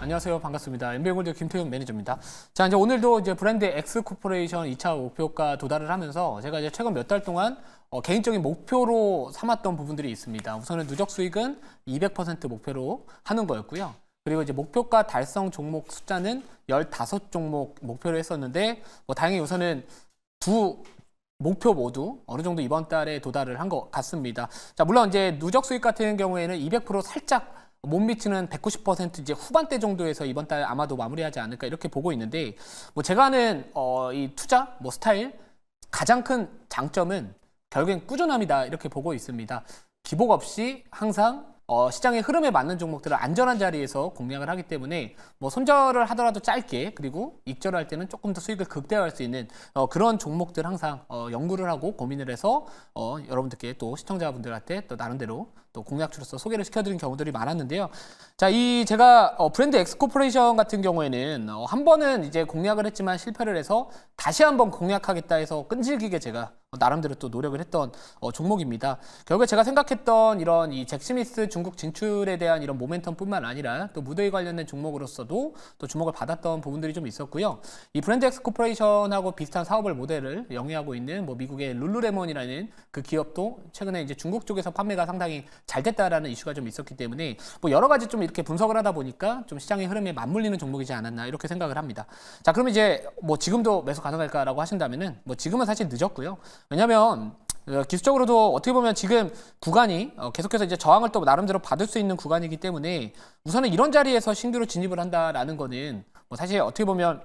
안녕하세요. 반갑습니다. 엔비골드 김태훈 매니저입니다. 자, 이제 오늘도 이제 브랜드 X코퍼레이션 2차 목표가 도달을 하면서 제가 이제 최근 몇 달 동안 개인적인 목표로 삼았던 부분들이 있습니다. 우선은 누적 수익은 200% 목표로 하는 거였고요. 그리고 이제 목표가 달성 종목 숫자는 15종목 목표로 했었는데 다행히 우선은 두 목표 모두 어느 정도 이번 달에 도달을 한 것 같습니다. 자, 물론 이제 누적 수익 같은 경우에는 200% 살짝 못 미치는 190% 이제 후반대 정도에서 이번 달 아마도 마무리하지 않을까 이렇게 보고 있는데 제가 하는 이 투자 스타일 가장 큰 장점은 결국엔 꾸준함이다 이렇게 보고 있습니다. 기복 없이 항상 시장의 흐름에 맞는 종목들을 안전한 자리에서 공략을 하기 때문에 손절을 하더라도 짧게 그리고 익절할 때는 조금 더 수익을 극대화할 수 있는 그런 종목들 항상 연구를 하고 고민을 해서 여러분들께 또 시청자분들한테 또 나름대로 또 공략주로서 소개를 시켜드린 경우들이 많았는데요. 자, 제가 브랜드 엑스코퍼레이션 같은 경우에는 한 번은 이제 공략을 했지만 실패를 해서 다시 한번 공략하겠다 해서 끈질기게 제가 나름대로 또 노력을 했던 종목입니다. 결국에 제가 생각했던 이런 이 잭스미스 중국 진출에 대한 이런 모멘텀뿐만 아니라 또 무더위 관련된 종목으로서도 또 주목을 받았던 부분들이 좀 있었고요. 이 브랜드 엑스코퍼레이션하고 비슷한 사업을 모델을 영위하고 있는 미국의 룰루레몬이라는 그 기업도 최근에 이제 중국 쪽에서 판매가 상당히 잘 됐다라는 이슈가 좀 있었기 때문에 여러 가지 좀 이렇게 분석을 하다 보니까 좀 시장의 흐름에 맞물리는 종목이지 않았나 이렇게 생각을 합니다. 자, 그러면 이제 지금도 매수 가능할까라고 하신다면은 지금은 사실 늦었고요. 왜냐하면 기술적으로도 어떻게 보면 지금 구간이 계속해서 이제 저항을 또 나름대로 받을 수 있는 구간이기 때문에 우선은 이런 자리에서 신규로 진입을 한다라는 거는 사실 어떻게 보면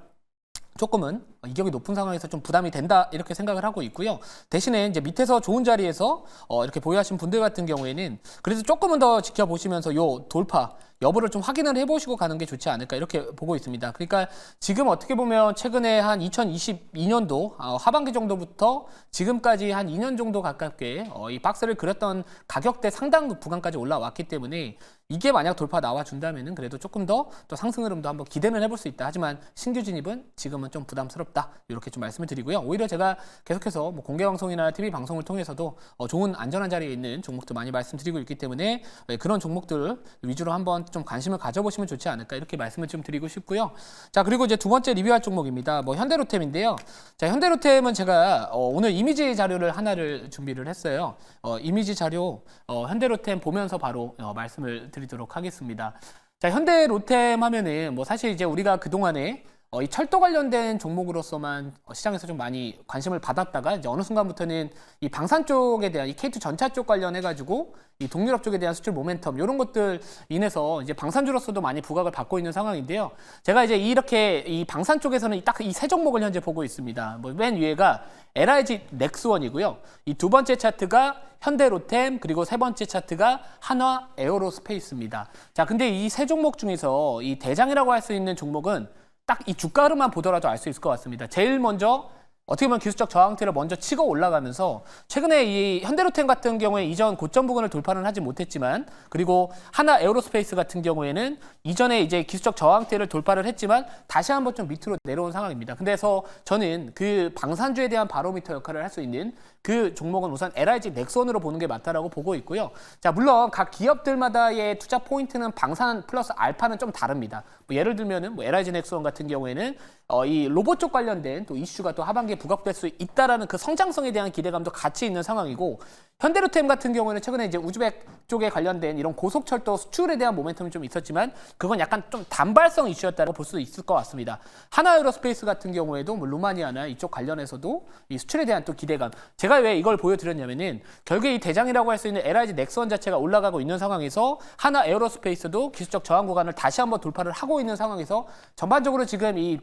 조금은 이격이 높은 상황에서 좀 부담이 된다 이렇게 생각을 하고 있고요. 대신에 이제 밑에서 좋은 자리에서 이렇게 보유하신 분들 같은 경우에는 그래도 조금은 더 지켜보시면서 요 돌파 여부를 좀 확인을 해보시고 가는 게 좋지 않을까 이렇게 보고 있습니다. 그러니까 지금 어떻게 보면 최근에 한 2022년도 하반기 정도부터 지금까지 한 2년 정도 가깝게 이 박스를 그렸던 가격대 상당 구간까지 올라왔기 때문에 이게 만약 돌파 나와준다면은 그래도 조금 더 또 상승 흐름도 한번 기대는 해볼 수 있다. 하지만 신규 진입은 지금은 좀 부담스럽다. 이렇게 좀 말씀을 드리고요. 오히려 제가 계속해서 공개 방송이나 TV 방송을 통해서도 좋은 안전한 자리에 있는 종목들 많이 말씀드리고 있기 때문에 그런 종목들 위주로 한번 좀 관심을 가져보시면 좋지 않을까 이렇게 말씀을 좀 드리고 싶고요. 자, 그리고 이제 두 번째 리뷰할 종목입니다. 현대로템인데요. 자, 현대로템은 제가 오늘 이미지 자료를 하나를 준비를 했어요. 이미지 자료 현대로템 보면서 바로 말씀을 드리도록 하겠습니다. 자, 현대로템 하면은 사실 이제 우리가 그동안에 이 철도 관련된 종목으로서만 시장에서 좀 많이 관심을 받았다가 이제 어느 순간부터는 이 방산 쪽에 대한 이 K2 전차 쪽 관련해가지고 이 동유럽 쪽에 대한 수출 모멘텀 이런 것들 인해서 이제 방산주로서도 많이 부각을 받고 있는 상황인데요. 제가 이제 이렇게 이 방산 쪽에서는 딱 이 세 종목을 현재 보고 있습니다. 맨 위에가 LIG 넥스원이고요. 이 두 번째 차트가 현대로템 그리고 세 번째 차트가 한화 에어로스페이스입니다. 자, 근데 이 세 종목 중에서 이 대장이라고 할 수 있는 종목은 딱 이 주가 흐름만 보더라도 알 수 있을 것 같습니다. 제일 먼저 어떻게 보면 기술적 저항대를 먼저 치고 올라가면서 최근에 이 현대로템 같은 경우에 이전 고점 부근을 돌파는 하지 못했지만 그리고 하나 에어로스페이스 같은 경우에는 이전에 이제 기술적 저항대를 돌파를 했지만 다시 한번 좀 밑으로 내려온 상황입니다. 그래서 저는 그 방산주에 대한 바로미터 역할을 할 수 있는 그 종목은 우선 LIG 넥슨으로 보는 게 맞다라고 보고 있고요. 자, 물론 각 기업들마다의 투자 포인트는 방산 플러스 알파는 좀 다릅니다. 예를 들면은 LIG 넥슨 같은 경우에는 이 로봇 쪽 관련된 또 이슈가 또 하반기에 부각될 수 있다라는 그 성장성에 대한 기대감도 같이 있는 상황이고 현대로템 같은 경우에는 최근에 이제 우즈벡 쪽에 관련된 이런 고속철도 수출에 대한 모멘텀이 좀 있었지만 그건 약간 좀 단발성 이슈였다고 볼 수 있을 것 같습니다. 하나에어로스페이스 같은 경우에도 루마니아나 이쪽 관련해서도 이 수출에 대한 또 기대감. 제가 왜 이걸 보여드렸냐면은 결국에 이 대장이라고 할 수 있는 LIG 넥슨 자체가 올라가고 있는 상황에서 하나에어로스페이스도 기술적 저항 구간을 다시 한번 돌파를 하고 있는 상황에서 전반적으로 지금 이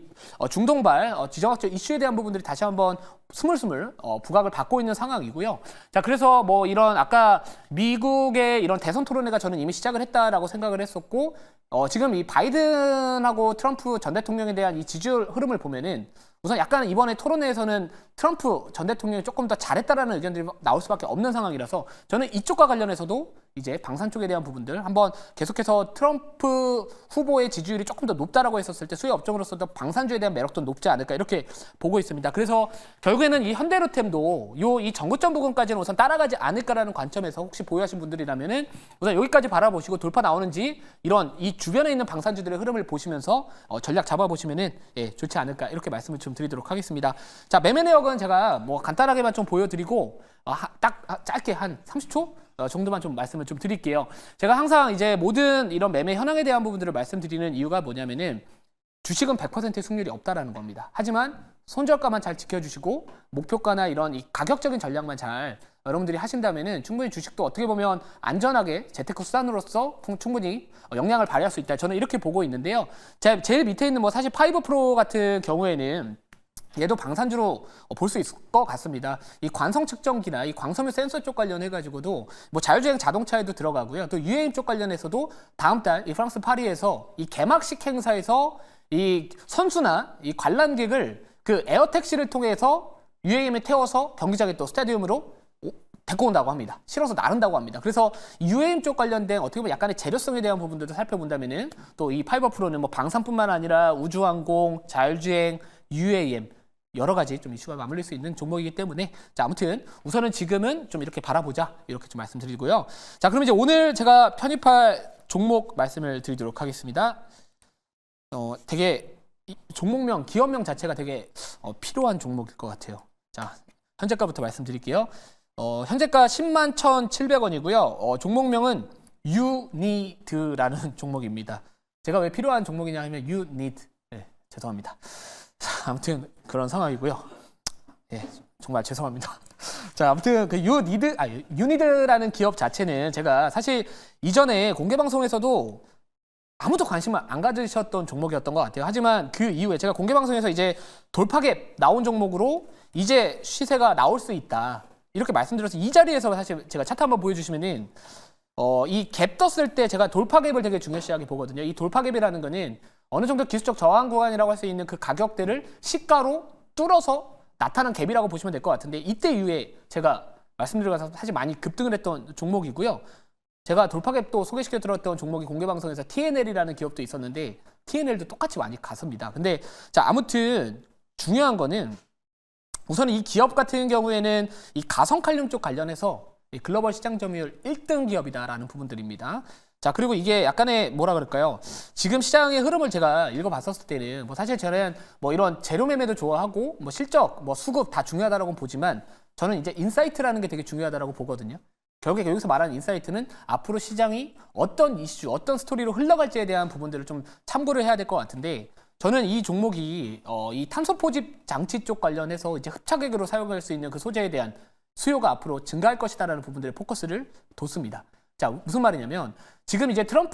중동발 지정학적 이슈에 대한 부분들이 다시 한번 스물스물 부각을 받고 있는 상황이고요. 자, 그래서 이런 아까 미국의 이런 대선 토론회가 저는 이미 시작을 했다라고 생각을 했었고 지금 이 바이든하고 트럼프 전 대통령에 대한 이 지지율 흐름을 보면은 우선 약간 이번에 토론회에서는 트럼프 전 대통령이 조금 더 잘했다라는 의견들이 나올 수밖에 없는 상황이라서 저는 이쪽과 관련해서도 이제 방산 쪽에 대한 부분들 한번 계속해서 트럼프 후보의 지지율이 조금 더 높다라고 했었을 때 수요 업종으로서도 방산주에 대한 매력도 높지 않을까 이렇게 보고 있습니다. 그래서 결국에는 이 현대로템도 이 전고점 부근까지는 우선 따라가지 않을까라는 관점에서 혹시 보유하신 분들이라면은 우선 여기까지 바라보시고 돌파 나오는지 이런 이 주변에 있는 방산주들의 흐름을 보시면서 전략 잡아보시면은 좋지 않을까 이렇게 말씀을 좀 드리도록 하겠습니다. 자, 매매 내역은 제가 뭐 간단하게만 좀 보여드리고 딱 짧게 한 30초 정도만 좀 말씀을 좀 드릴게요. 제가 항상 이제 모든 이런 매매 현황에 대한 부분들을 말씀드리는 이유가 뭐냐면은 주식은 100%의 승률이 없다라는 겁니다. 하지만 손절가만 잘 지켜주시고 목표가나 이런 이 가격적인 전략만 잘 여러분들이 하신다면은 충분히 주식도 어떻게 보면 안전하게 재테크 수단으로서 충분히 영향을 발휘할 수 있다. 저는 이렇게 보고 있는데요. 제일 밑에 있는 뭐 사실 파이브 프로 같은 경우에는 얘도 방산주로 볼 수 있을 것 같습니다. 이 관성 측정기나 이 광섬유 센서 쪽 관련해가지고도 뭐 자율주행 자동차에도 들어가고요. 또 UAM 쪽 관련해서도 다음 달 이 프랑스 파리에서 이 개막식 행사에서 이 선수나 이 관람객을 그 에어택시를 통해서 UAM에 태워서 경기장에 또 스타디움으로 데리고 온다고 합니다. 실어서 나른다고 합니다. 그래서 UAM 쪽 관련된 어떻게 보면 약간의 재료성에 대한 부분들도 살펴본다면은 또 이 파이버 프로는 뭐 방산뿐만 아니라 우주항공, 자율주행, UAM 여러 가지 좀 이슈가 맞물릴 수 있는 종목이기 때문에 자, 아무튼 우선은 지금은 좀 이렇게 바라보자 이렇게 좀 말씀드리고요. 자, 그럼 이제 오늘 제가 편입할 종목 말씀을 드리도록 하겠습니다. 되게 종목명, 기업명 자체가 되게 필요한 종목일 것 같아요. 자, 현재가부터 말씀드릴게요. 현재가 10만 1,700원이고요. 종목명은 유니드라는 종목입니다. 제가 왜 필요한 종목이냐 하면 유니드. 네, 죄송합니다. 아무튼 그런 상황이고요. 예, 정말 죄송합니다. 자, 아무튼 그 유니드라는 기업 자체는 제가 사실 이전에 공개 방송에서도 아무도 관심을 안 가지셨던 종목이었던 것 같아요. 하지만 그 이후에 제가 공개 방송에서 이제 돌파갭 나온 종목으로 이제 시세가 나올 수 있다 이렇게 말씀드려서 이 자리에서 사실 제가 차트 한번 보여주시면은 이 갭 떴을 때 제가 돌파갭을 되게 중요시하게 보거든요. 이 돌파갭이라는 거는 어느 정도 기술적 저항 구간이라고 할 수 있는 그 가격대를 시가로 뚫어서 나타난 갭이라고 보시면 될 것 같은데 이때 이후에 제가 말씀드려서 사실 많이 급등을 했던 종목이고요. 제가 돌파갭도 소개시켜 드렸던 종목이 공개방송에서 TNL이라는 기업도 있었는데 TNL도 똑같이 많이 갔습니다. 근데 자, 아무튼 중요한 거는 우선 이 기업 같은 경우에는 이 가성칼륨 쪽 관련해서 글로벌 시장 점유율 1등 기업이다라는 부분들입니다. 자, 그리고 이게 약간의 뭐라 그럴까요? 지금 시장의 흐름을 제가 읽어봤었을 때는 뭐 사실 저는 뭐 이런 재료 매매도 좋아하고 뭐 실적, 뭐 수급 다 중요하다라고 보지만 저는 이제 인사이트라는 게 되게 중요하다라고 보거든요. 결국에 여기서 말하는 인사이트는 앞으로 시장이 어떤 이슈, 어떤 스토리로 흘러갈지에 대한 부분들을 좀 참고를 해야 될 것 같은데 저는 이 종목이 이 탄소 포집 장치 쪽 관련해서 이제 흡착액으로 사용할 수 있는 그 소재에 대한 수요가 앞으로 증가할 것이다라는 부분들에 포커스를 뒀습니다. 자, 무슨 말이냐면 지금 이제 전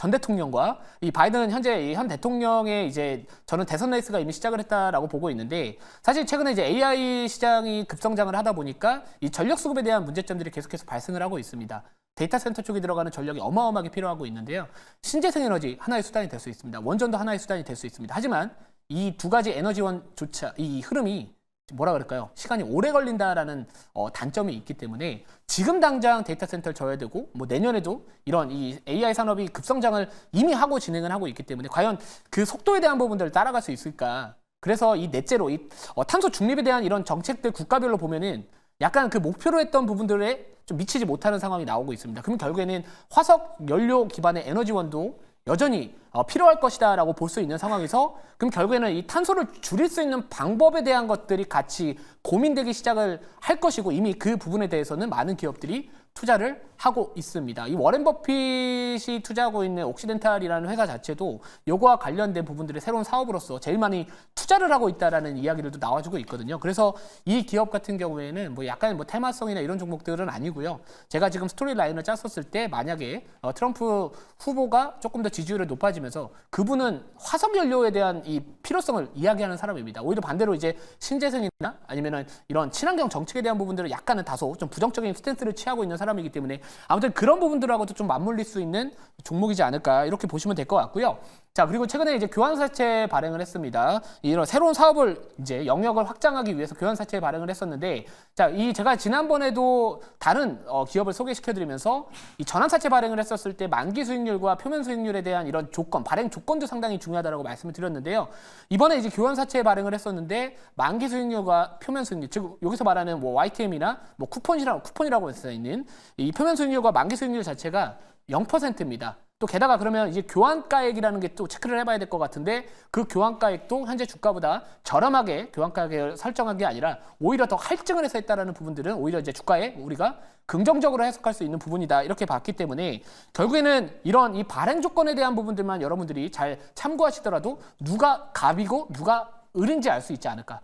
대통령과 이 바이든 현 대통령의 이제 저는 대선 레이스가 이미 시작을 했다라고 보고 있는데 사실 최근에 이제 AI 시장이 급성장을 하다 보니까 이 전력 수급에 대한 문제점들이 계속해서 발생을 하고 있습니다. 데이터 센터 쪽에 들어가는 전력이 어마어마하게 필요하고 있는데요. 신재생 에너지 하나의 수단이 될 수 있습니다. 원전도 하나의 수단이 될 수 있습니다. 하지만 이 두 가지 에너지원조차 이 흐름이 뭐라 그럴까요? 시간이 오래 걸린다라는 단점이 있기 때문에 지금 당장 데이터 센터를 져야 되고 뭐 내년에도 이런 이 AI 산업이 급성장을 이미 하고 진행을 하고 있기 때문에 과연 그 속도에 대한 부분들을 따라갈 수 있을까? 그래서 이 넷째로 이 탄소 중립에 대한 이런 정책들 국가별로 보면은 약간 그 목표로 했던 부분들에 좀 미치지 못하는 상황이 나오고 있습니다. 그럼 결국에는 화석 연료 기반의 에너지원도 여전히 필요할 것이다라고 볼 수 있는 상황에서 그럼 결국에는 이 탄소를 줄일 수 있는 방법에 대한 것들이 같이 고민되기 시작을 할 것이고 이미 그 부분에 대해서는 많은 기업들이 투자를 하고 있습니다. 이 워렌 버핏이 투자하고 있는 옥시덴탈이라는 회사 자체도 요거와 관련된 부분들의 새로운 사업으로서 제일 많이 투자를 하고 있다라는 이야기들도 나와주고 있거든요. 그래서 이 기업 같은 경우에는 뭐 약간 뭐 테마성이나 이런 종목들은 아니고요. 제가 지금 스토리 라인을 짰었을 때 만약에 트럼프 후보가 조금 더 지지율이 높아지면서 그분은 화석 연료에 대한 이 필요성을 이야기하는 사람입니다. 오히려 반대로 이제 신재생이나 아니면은 이런 친환경 정책에 대한 부분들을 약간은 다소 좀 부정적인 스탠스를 취하고 있는 사람이기 때문에 아무튼 그런 부분들하고도 좀 맞물릴 수 있는 종목이지 않을까 이렇게 보시면 될 것 같고요. 자, 그리고 최근에 이제 교환사채 발행을 했습니다. 이런 새로운 사업을 이제 영역을 확장하기 위해서 교환사채 발행을 했었는데, 자, 제가 지난번에도 다른 기업을 소개시켜드리면서 이 전환사채 발행을 했었을 때 만기 수익률과 표면 수익률에 대한 이런 조건, 발행 조건도 상당히 중요하다고 말씀을 드렸는데요. 이번에 이제 교환사채 발행을 했었는데 만기 수익률과 표면 수익률, 즉 여기서 말하는 뭐 YTM이나 뭐 쿠폰이라고 써 있는 이 표면 수익률과 만기 수익률 자체가 0%입니다. 또 게다가 그러면 이제 교환가액이라는 게 또 체크를 해봐야 될 것 같은데 그 교환가액도 현재 주가보다 저렴하게 교환가액을 설정한 게 아니라 오히려 더 할증을 해서 했다라는 부분들은 오히려 이제 주가에 우리가 긍정적으로 해석할 수 있는 부분이다 이렇게 봤기 때문에 결국에는 이런 이 발행 조건에 대한 부분들만 여러분들이 잘 참고하시더라도 누가 갑이고 누가 을인지 알 수 있지 않을까.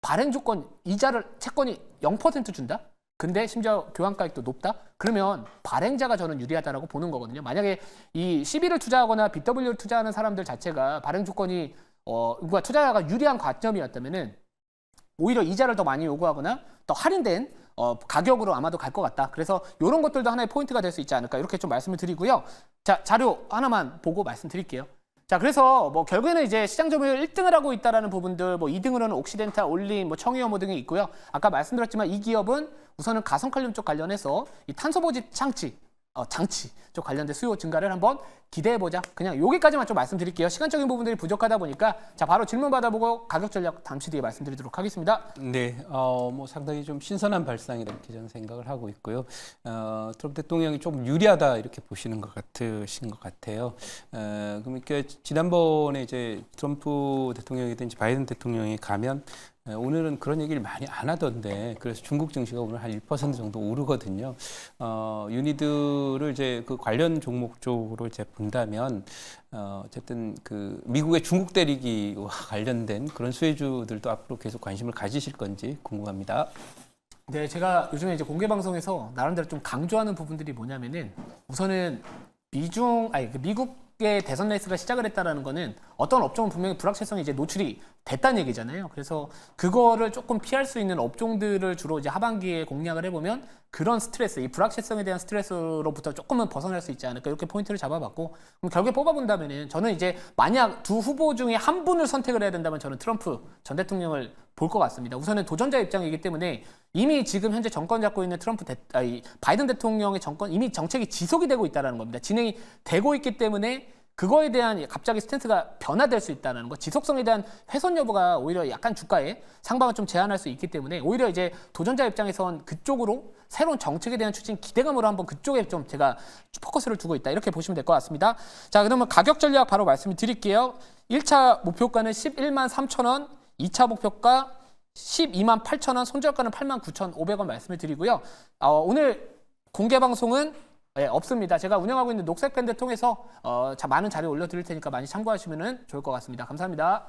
발행 조건 이자를 채권이 0% 준다? 근데 심지어 교환가액도 높다? 그러면 발행자가 저는 유리하다라고 보는 거거든요. 만약에 이 CB를 투자하거나 BW를 투자하는 사람들 자체가 발행 조건이 그러니까 투자자가 유리한 관점이었다면은 오히려 이자를 더 많이 요구하거나 더 할인된 가격으로 아마도 갈 것 같다. 그래서 이런 것들도 하나의 포인트가 될 수 있지 않을까 이렇게 좀 말씀을 드리고요. 자, 자료 하나만 보고 말씀드릴게요. 자, 그래서 뭐 결국에는 이제 시장 점유율 1등을 하고 있다라는 부분들, 뭐 2등으로는 옥시덴탈, 올린, 뭐 청이어모 등이 있고요. 아까 말씀드렸지만 이 기업은 우선은 가성칼륨 쪽 관련해서 이 탄소보집 장치 쪽 관련된 수요 증가를 한번 기대해보자. 그냥 여기까지만 좀 말씀드릴게요. 시간적인 부분들이 부족하다 보니까 자, 바로 질문 받아보고 가격 전략 잠시 뒤에 말씀드리도록 하겠습니다. 네, 뭐 상당히 좀 신선한 발상이다 이렇게 저는 생각을 하고 있고요. 트럼프 대통령이 조금 유리하다 이렇게 보시는 것 같으신 것 같아요. 그러니까 지난번에 이제 트럼프 대통령이든지 바이든 대통령이 가면 오늘은 그런 얘기를 많이 안 하던데 그래서 중국 증시가 오늘 한 1% 정도 오르거든요. 유니드를 이제 그 관련 종목 쪽으로 이제 본다면 어쨌든 그 미국의 중국 대리기와 관련된 그런 수혜주들도 앞으로 계속 관심을 가지실 건지 궁금합니다. 네, 제가 요즘에 이제 공개 방송에서 나름대로 좀 강조하는 부분들이 뭐냐면은 우선은 미국의 대선 레이스가 시작을 했다라는 거는 어떤 업종은 분명히 불확실성이 이제 노출이 됐다는 얘기잖아요. 그래서 그거를 조금 피할 수 있는 업종들을 주로 이제 하반기에 공략을 해보면 그런 스트레스, 이 불확실성에 대한 스트레스로부터 조금은 벗어날 수 있지 않을까 이렇게 포인트를 잡아봤고 그럼 결국에 뽑아본다면은 저는 이제 만약 두 후보 중에 한 분을 선택을 해야 된다면 저는 트럼프 전 대통령을 볼 것 같습니다. 우선은 도전자 입장이기 때문에 이미 지금 현재 정권 잡고 있는 바이든 대통령의 정권 이미 정책이 지속이 되고 있다는 겁니다. 진행이 되고 있기 때문에 그거에 대한 갑자기 스탠스가 변화될 수 있다는 거, 지속성에 대한 훼손 여부가 오히려 약간 주가에 상방을 좀 제한할 수 있기 때문에 오히려 이제 도전자 입장에선 그쪽으로 새로운 정책에 대한 추진 기대감으로 한번 그쪽에 좀 제가 포커스를 두고 있다 이렇게 보시면 될 것 같습니다. 자, 그러면 가격 전략 바로 말씀을 드릴게요. 1차 목표가는 11만 3천 원, 2차 목표가 12만 8천 원, 손절가는 8만 9,500원 말씀을 드리고요. 오늘 공개 방송은 없습니다. 제가 운영하고 있는 녹색 밴드 통해서 많은 자료 올려드릴 테니까 많이 참고하시면 좋을 것 같습니다. 감사합니다.